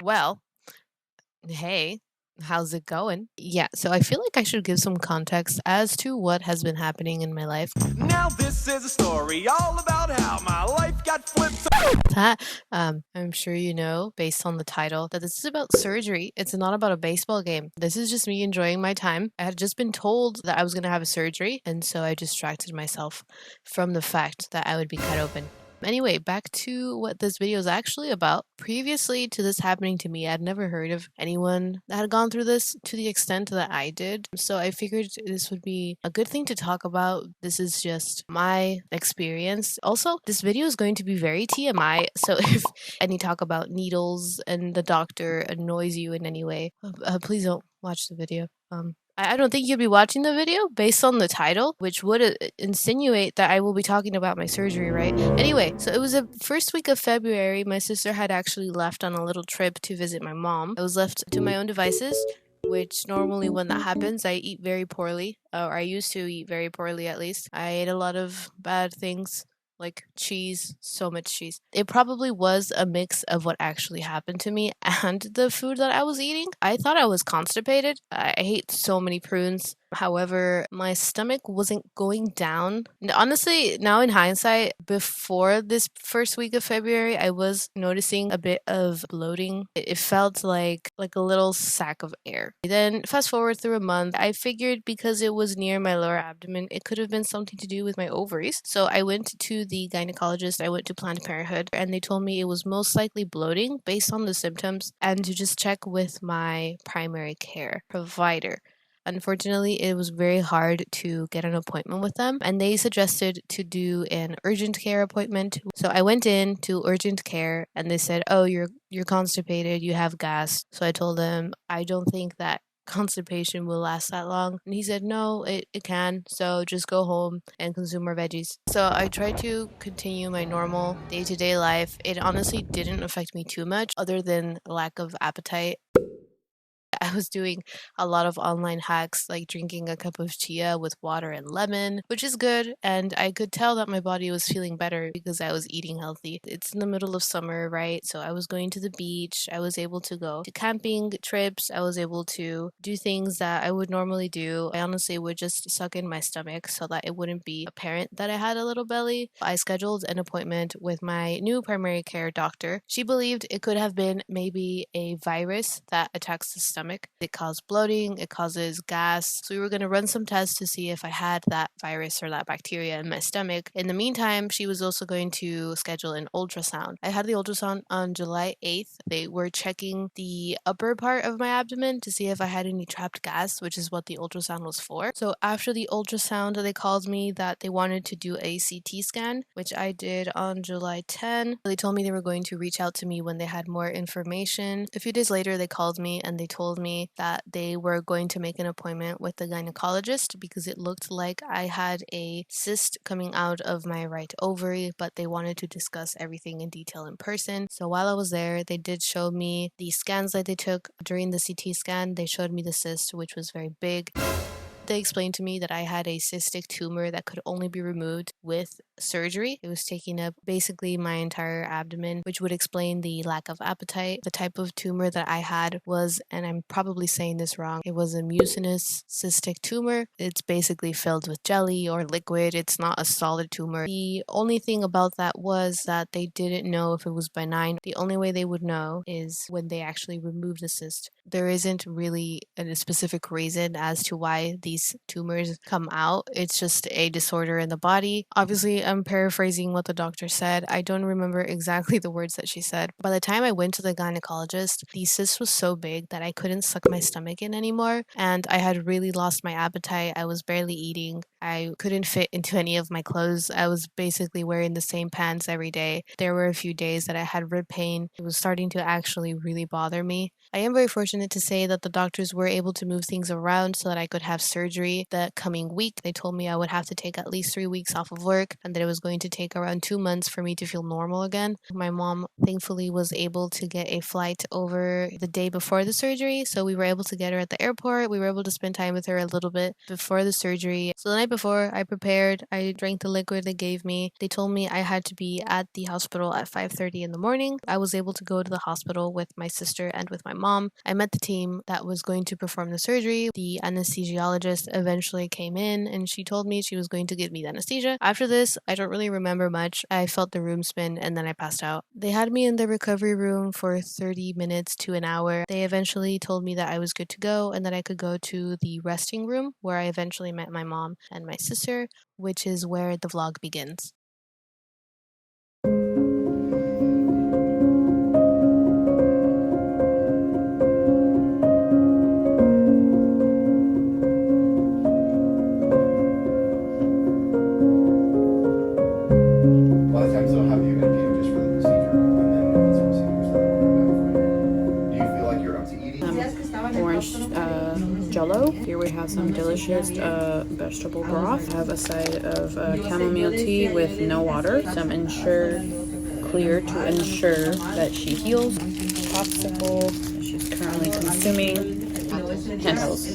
Well, hey, how's it going? Yeah, so I feel like I should give some context as to what has been happening in my life. Now this is a story all about how my life got flipped. I'm sure you know, based on the title, that this is about surgery. It's not about a baseball game. This is just me enjoying my time. I had just been told that I was going to have a surgery, and so I distracted myself from the fact that I would be cut open. Anyway, back to what this video is actually about. Previously to this happening to me, I'd never heard of anyone that had gone through this to the extent that I did. So I figured this would be a good thing to talk about. This is just my experience. Also, this video is going to be very TMI. So if any talk about needles and the doctor annoys you in any way, please don't watch the video. I don't think you'll be watching the video based on the title, which would insinuate that I will be talking about my surgery, right? Anyway, so it was the first week of February. My sister had actually left on a little trip to visit my mom. I was left to my own devices, which normally when that happens, I eat very poorly, or I used to eat very poorly at least. I ate a lot of bad things. Like cheese, so much cheese. It probably was a mix of what actually happened to me and the food that I was eating. I thought I was constipated. I hate so many prunes. However, my stomach wasn't going down. And honestly, now in hindsight, before this first week of February, I was noticing a bit of bloating. It felt like a little sack of air. Then fast forward through a month, I figured because it was near my lower abdomen, it could have been something to do with my ovaries. So I went to the gynecologist, I went to Planned Parenthood, and they told me it was most likely bloating based on the symptoms and to just check with my primary care provider. Unfortunately, it was very hard to get an appointment with them, and they suggested to do an urgent care appointment. So I went in to urgent care, and they said, "Oh, you're constipated, you have gas." So I told them, "I don't think that constipation will last that long." And he said, "No, it can, so just go home and consume more veggies." So I tried to continue my normal day-to-day life. It honestly didn't affect me too much, other than lack of appetite. I was doing a lot of online hacks, like drinking a cup of chia with water and lemon, which is good. And I could tell that my body was feeling better because I was eating healthy. It's in the middle of summer, right? So I was going to the beach. I was able to go to camping trips. I was able to do things that I would normally do. I honestly would just suck in my stomach so that it wouldn't be apparent that I had a little belly. I scheduled an appointment with my new primary care doctor. She believed it could have been maybe a virus that attacks the stomach. It caused bloating, it causes gas. So we were going to run some tests to see if I had that virus or that bacteria in my stomach. In the meantime, she was also going to schedule an ultrasound. I had the ultrasound on July 8th. They were checking the upper part of my abdomen to see if I had any trapped gas, which is what the ultrasound was for. So after the ultrasound, they called me that they wanted to do a CT scan, which I did on July 10. They told me they were going to reach out to me when they had more information. A few days later, they called me and they told me that they were going to make an appointment with the gynecologist because it looked like I had a cyst coming out of my right ovary, but they wanted to discuss everything in detail in person. So while I was there, they did show me the scans that they took. During the CT scan, they showed me the cyst, which was very big. They explained to me that I had a cystic tumor that could only be removed with surgery. It was taking up basically my entire abdomen, which would explain the lack of appetite. The type of tumor that I had was, and I'm probably saying this wrong, it was a mucinous cystic tumor. It's basically filled with jelly or liquid. It's not a solid tumor. The only thing about that was that they didn't know if it was benign. The only way they would know is when they actually remove the cyst. There isn't really a specific reason as to why these tumors come out. It's just a disorder in the body. Obviously, I'm paraphrasing what the doctor said. I don't remember exactly the words that she said. By the time I went to the gynecologist, the cyst was so big that I couldn't suck my stomach in anymore, and I had really lost my appetite. I was barely eating. I couldn't fit into any of my clothes. I was basically wearing the same pants every day. There were a few days that I had rib pain. It was starting to actually really bother me. I am very fortunate to say that the doctors were able to move things around so that I could have surgery the coming week. They told me I would have to take at least 3 weeks off of work and that it was going to take around 2 months for me to feel normal again. My mom thankfully was able to get a flight over the day before the surgery, so we were able to get her at the airport. We were able to spend time with her a little bit before the surgery. So the night before, I prepared, I drank the liquid they gave me. They told me I had to be at the hospital at 5:30 in the morning. I was able to go to the hospital with my sister and with my mom. I met the team that was going to perform the surgery. The anesthesiologist eventually came in and she told me she was going to give me the anesthesia. After this, I don't really remember much. I felt the room spin and then I passed out. They had me in the recovery room for 30 minutes to an hour. They eventually told me that I was good to go and that I could go to the resting room where I eventually met my mom and my sister, which is where the vlog begins. A lot of times they'll have you in view just for the procedure, and then once the procedure's done, we'll come back for you. Do you feel like you're up to eating? Orange jello. Here we have some delicious vegetable broth. I have a side of chamomile tea with no water. Some Ensure Clear to ensure that she heals. Popsicle that she's currently consuming. Handles.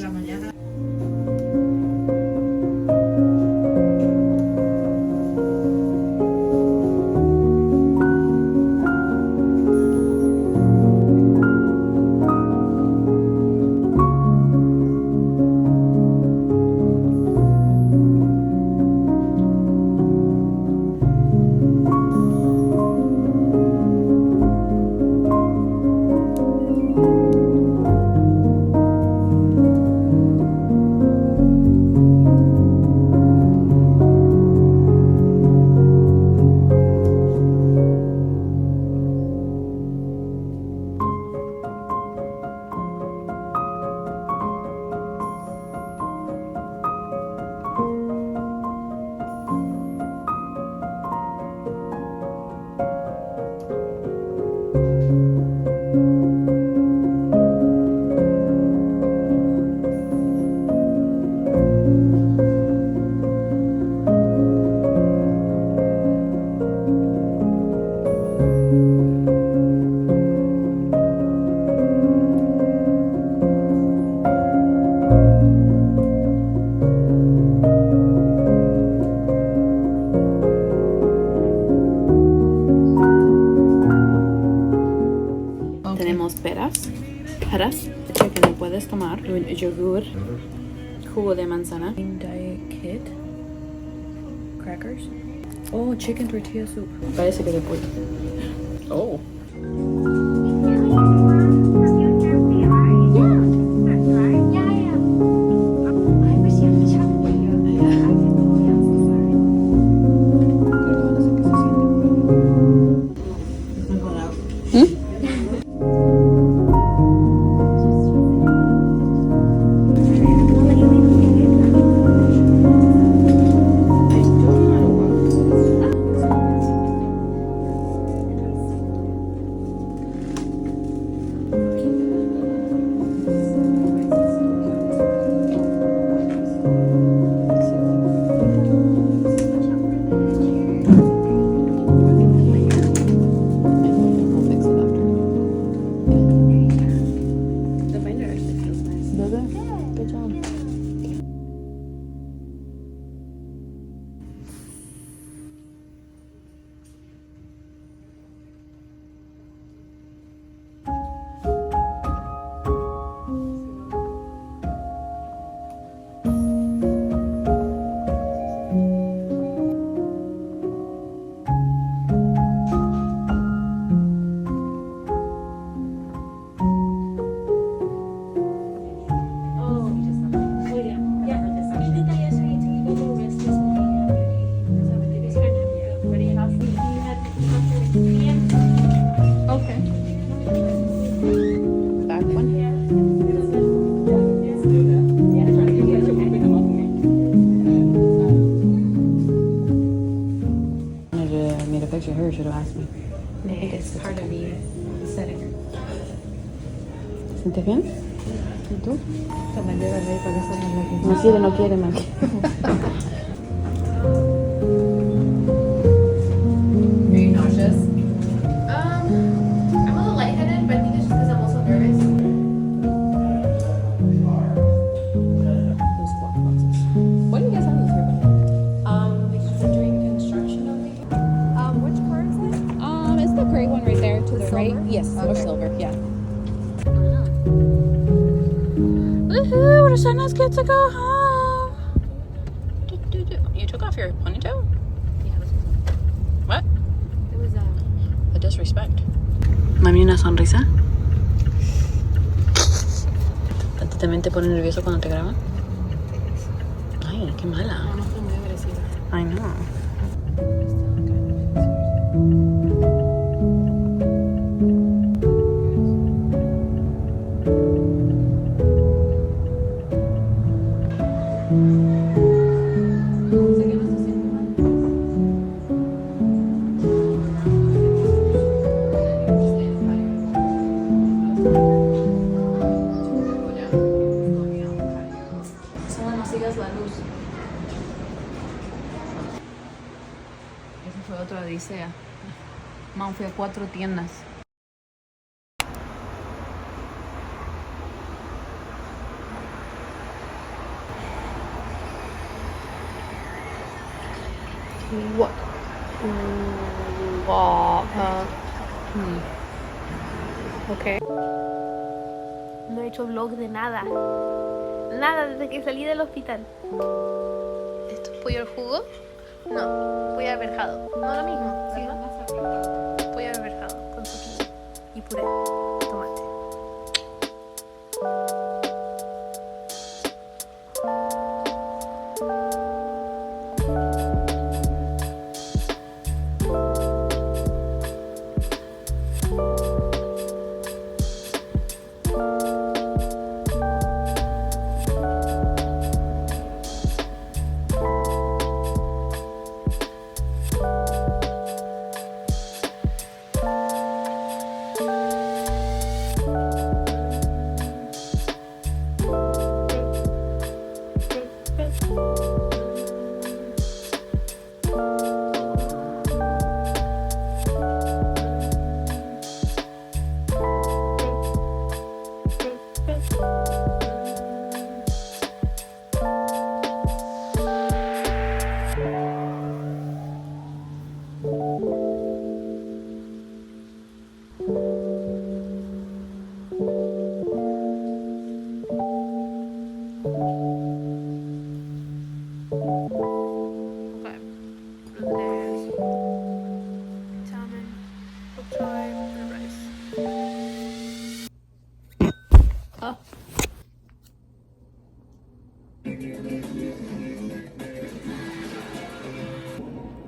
Tenemos peras, que no puedes tomar, un yogur, jugo de manzana, Diet Kit, crackers, oh, chicken tortilla soup. Parece que de pollo. Oh. Should have asked me. It's part of the setting. ¿Sientes bien? ¿Y tú? No quiere, no quiere, man. Are you nauseous? I'm a little lightheaded, but I think it's just because I'm also nervous. Those clock boxes. What do you guys have in here? get to go home. You took off your ponytail? Yeah. What? It was A disrespect. Mami, una sonrisa. ¿A ti también te pone nervioso cuando te graban? Ay, qué mala. No estoy muy agresiva. I know. Solo no sigas la luz. Esa fue otra odisea. Man, fui a 4 tiendas. What? Okay. No he hecho vlog de nada. Nada desde que salí del hospital. ¿Esto es pollo al jugo? No, pollo al verjado. No lo mismo, ¿sí? Pollo al verjado con zucchini y puré de tomate.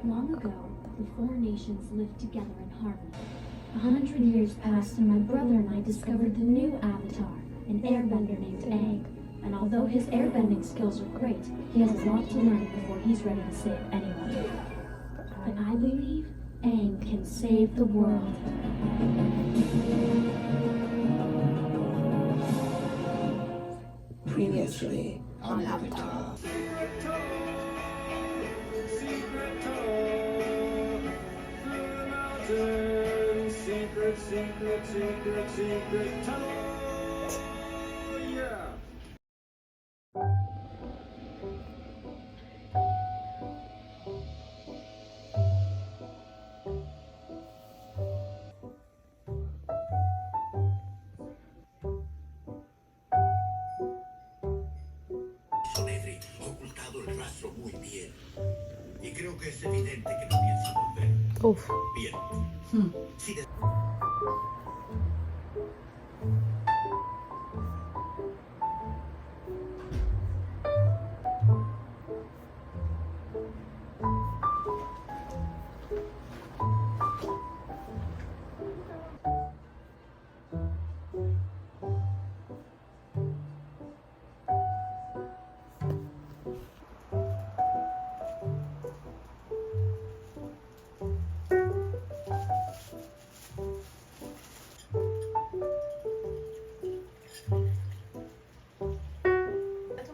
Long ago, the 4 nations lived together in harmony. 100 years passed and my brother and I discovered the new avatar, an airbender named Aang. And although his airbending skills are great, he has a lot to learn before he's ready to save anyone. But I believe Aang can save the world. Previously on Avatar. Secret tunnel. Yeah. Sonedri ha ocultado el rastro muy bien. Y creo que es evidente que no piensa volver. Uf. Bien. Si de-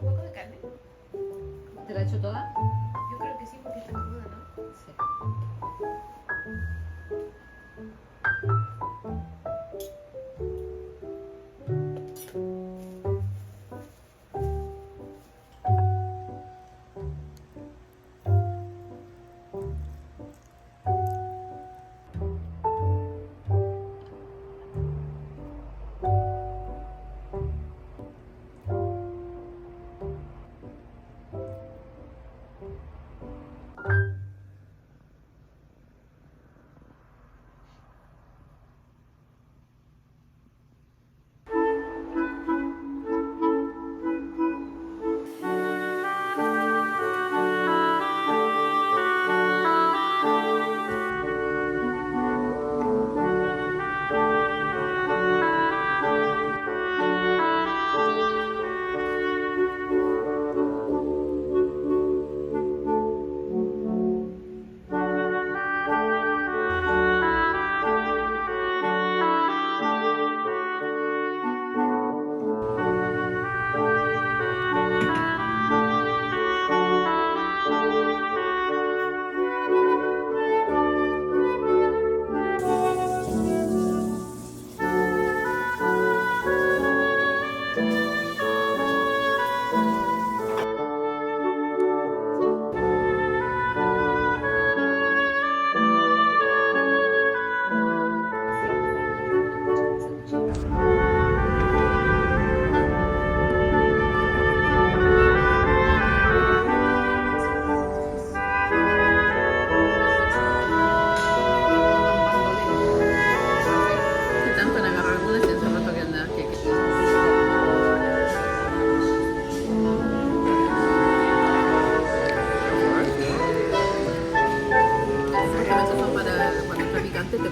¿Un poco de carne? ¿Te la he hecho toda? Yo creo que sí, porque está cruda, ¿no? Sí.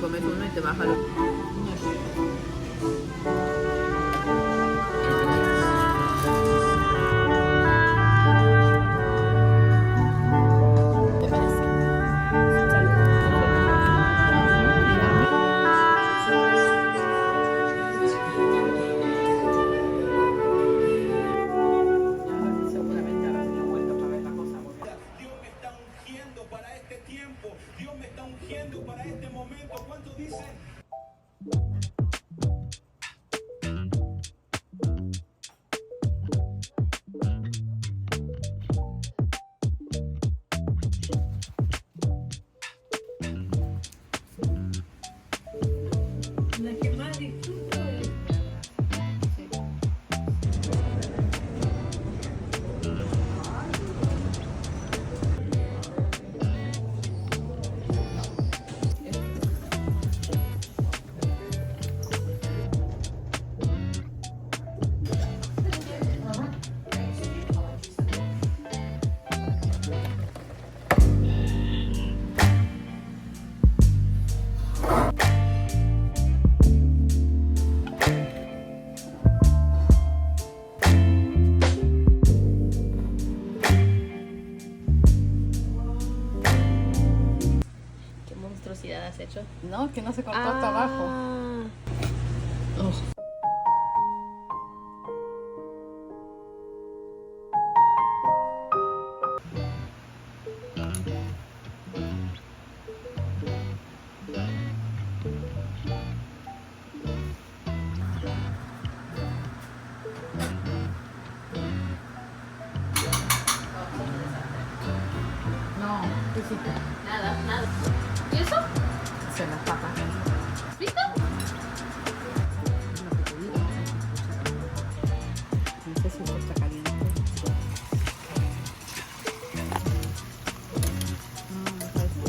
comes uno y te baja lo... Has hecho? No, que no se cortó hasta abajo. Oh. No, ¿qué hiciste? Nada. ¿Y eso? Se las papas. ¿Listo? No sé si esto está caliente. No, me parece.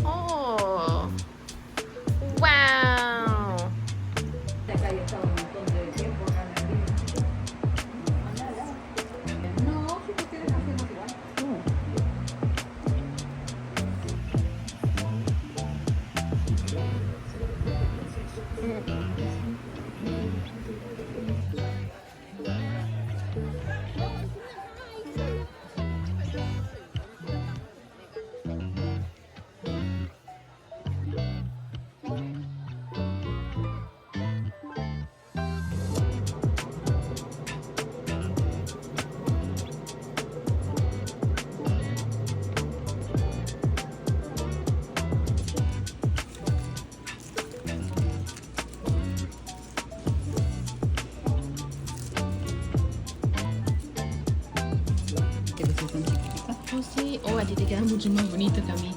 Oh. Wow. Oh, sí. Oh, a ti te queda mucho más bonito que a mí.